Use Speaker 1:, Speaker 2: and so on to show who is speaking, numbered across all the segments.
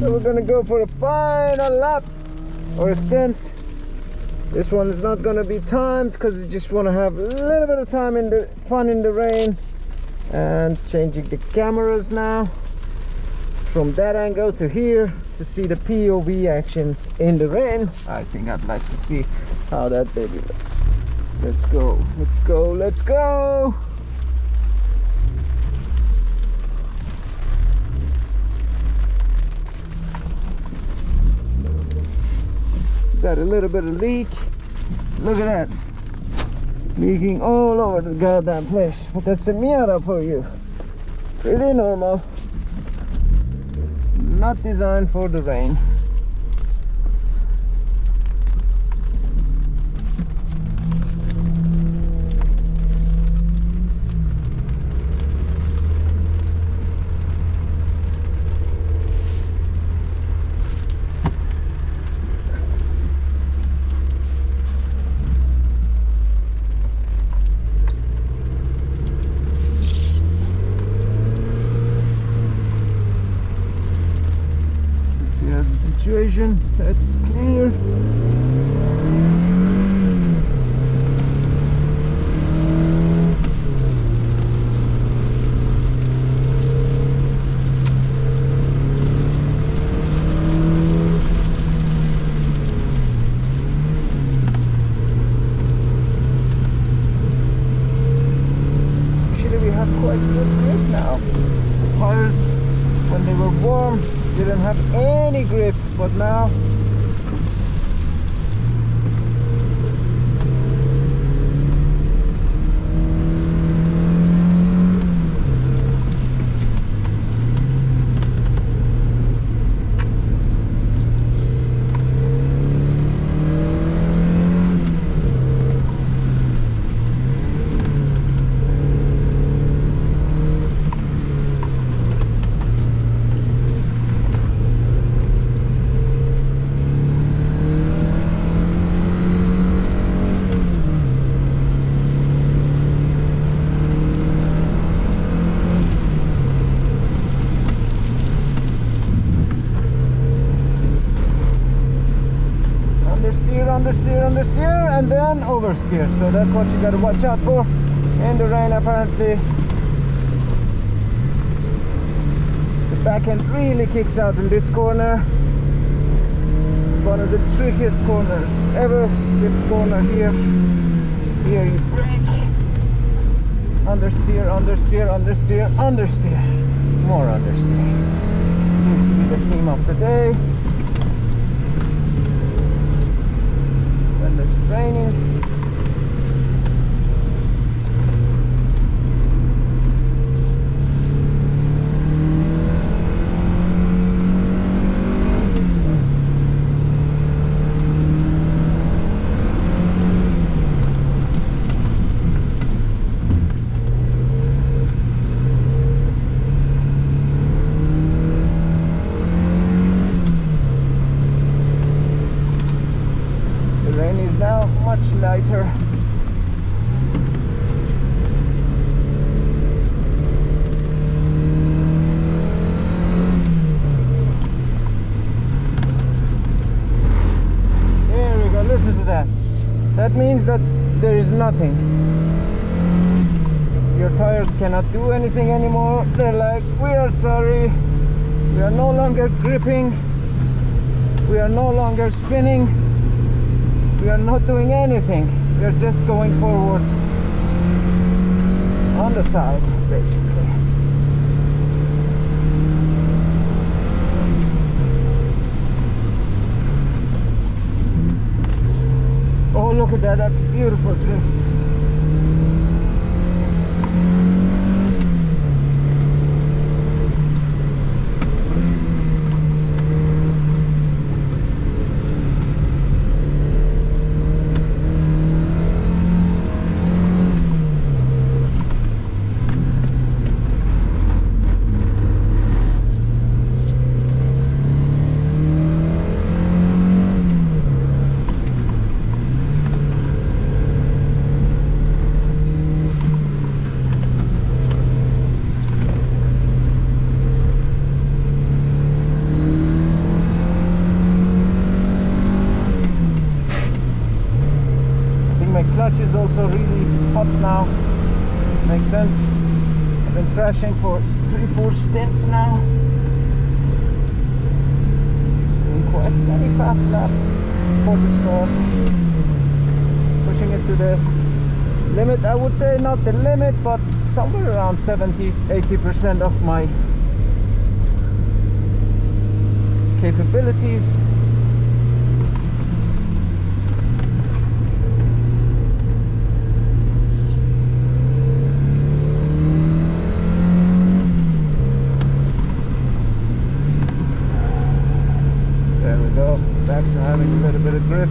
Speaker 1: So we're gonna go for a final lap or a stint. This one is not gonna be timed because we just want to have a little bit of time in the fun in the rain. And changing the cameras now from that angle to here to see the POV action in the rain. I think I'd like to see how that baby looks. Let's go, let's go, let's go! Got a little bit of leak. Look at that. Leaking all over the goddamn place. But that's a Miata for you. Pretty normal. Not designed for the rain. Situation, that's clear. Actually, we have quite good grip now. The tires, when they were warm, didn't have any grip, but now understeer and then oversteer. So that's what you got to watch out for in the rain. Apparently the back end really kicks out in this corner. One of the trickiest corners ever. Fifth corner here. Here you brake, understeer, understeer, understeer, understeer, more understeer. Seems to be the theme of the day. When it's raining. Much lighter. There we go, listen to that. That means that there is nothing. Your tires cannot do anything anymore. They're like, we are sorry. We are no longer gripping. We are no longer spinning. We are not doing anything. We are just going forward on the side, basically. Oh, look at that. That's beautiful drift. also really hot now. Makes sense. I've been thrashing for 3-4 stints now. Doing quite many fast laps for this car. Pushing it to the limit. I would say not the limit, but somewhere around 70-80% of my capabilities. There we go, back to having a little bit of grip.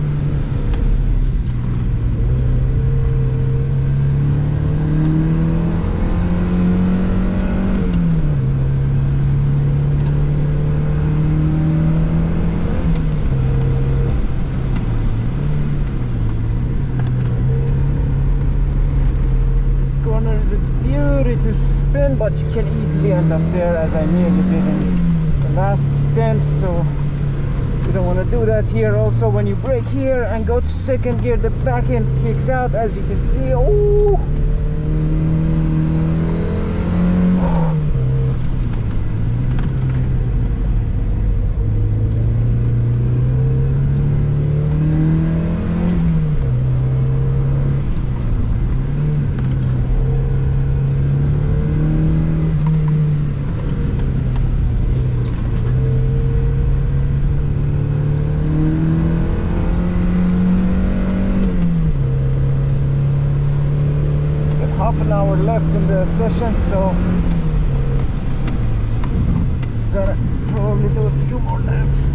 Speaker 1: To spin, but you can easily end up there, as I nearly did in the last stint, so you don't want to do that here. Also, when you brake here and go to second gear, the back end kicks out, as you can see. Oh, half an hour left in the session, so gonna probably do a few more laps.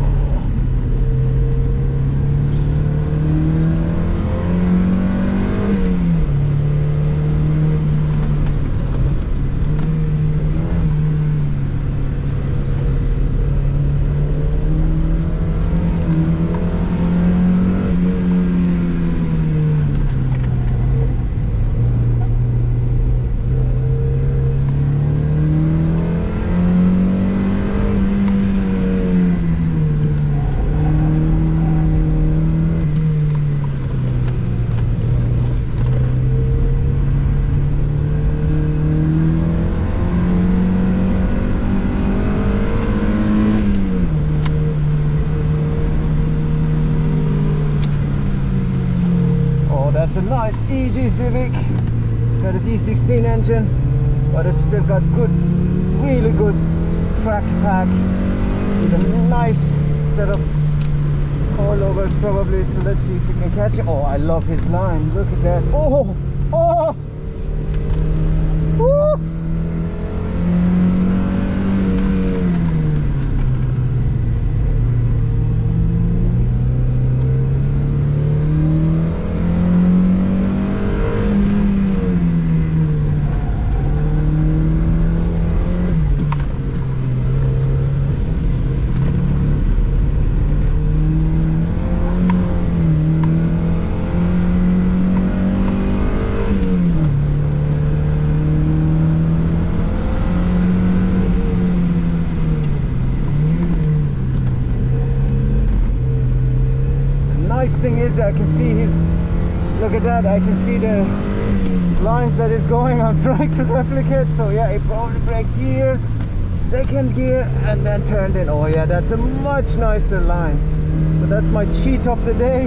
Speaker 1: That's a nice EG Civic. It's got a D16 engine, but it's still got good, really good track pack with a nice set of coilovers probably. So let's see if we can catch it. Oh, I love his line. Look at that. Oh, oh, woo. Nice thing is I can see his, look at that, I can see the lines that is going. I'm trying to replicate. So yeah, he probably braked here, second gear, and then turned in. Oh yeah, that's a much nicer line. So that's my cheat of the day.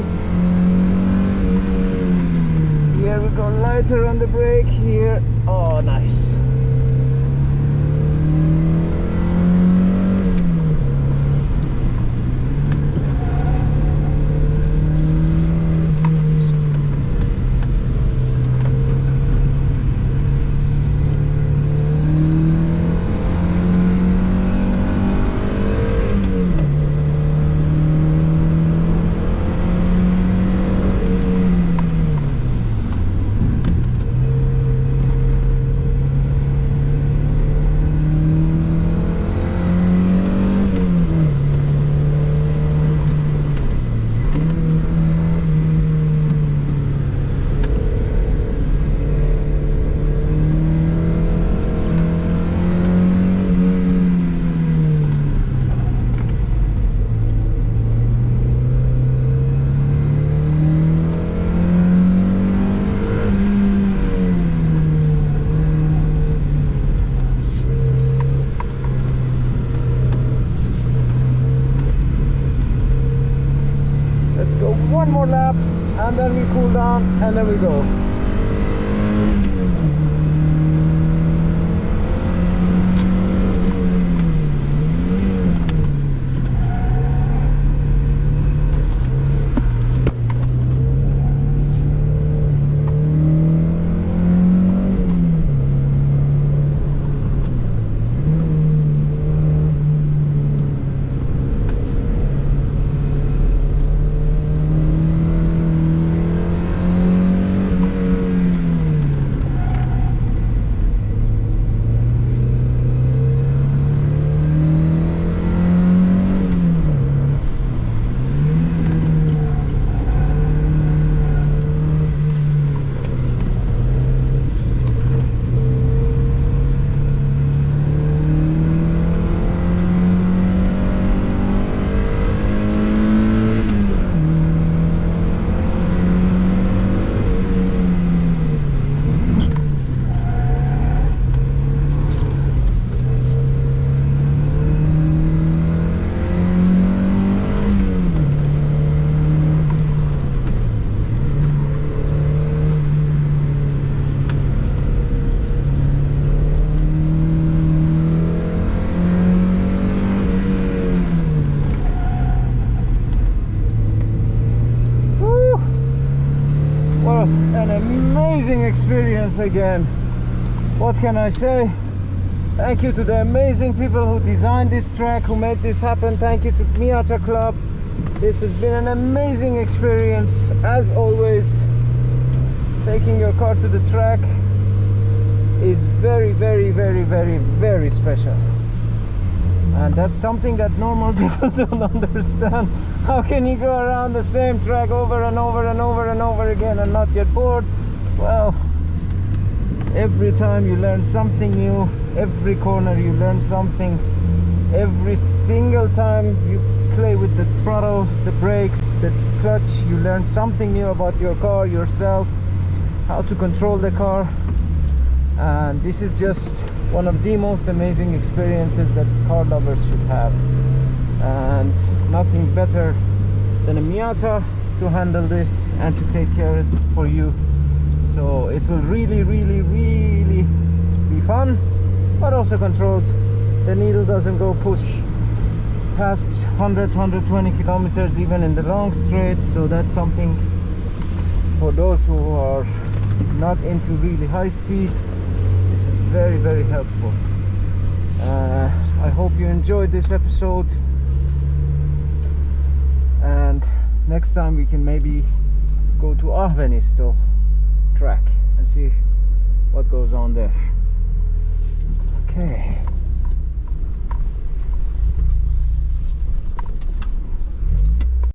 Speaker 1: Here we go, lighter on the brake here. Oh, nice. one more lap and then we cool down and then we go. An amazing experience again. What can I say? Thank you to the amazing people who designed this track, who made this happen. Thank you to Miata Club. This has been an amazing experience. As always, taking your car to the track is very, very, very, very, very special. And that's something that normal people don't understand. How can you go around the same track over and over and over and over again and not get bored? Well, every time you learn something new, every corner you learn something, every single time you play with the throttle, the brakes, the clutch, you learn something new about your car, yourself, how to control the car. And this is just one of the most amazing experiences that car lovers should have, and nothing better than a Miata to handle this and to take care of it for you. So it will really, really, really be fun, but also controlled. The needle doesn't go push past 120 kilometers even in the long straights, so that's something for those who are not into really high speeds. This is very, very helpful. I hope you enjoyed this episode, and next time we can maybe go to Ahvenisto track and see what goes on there. Okay.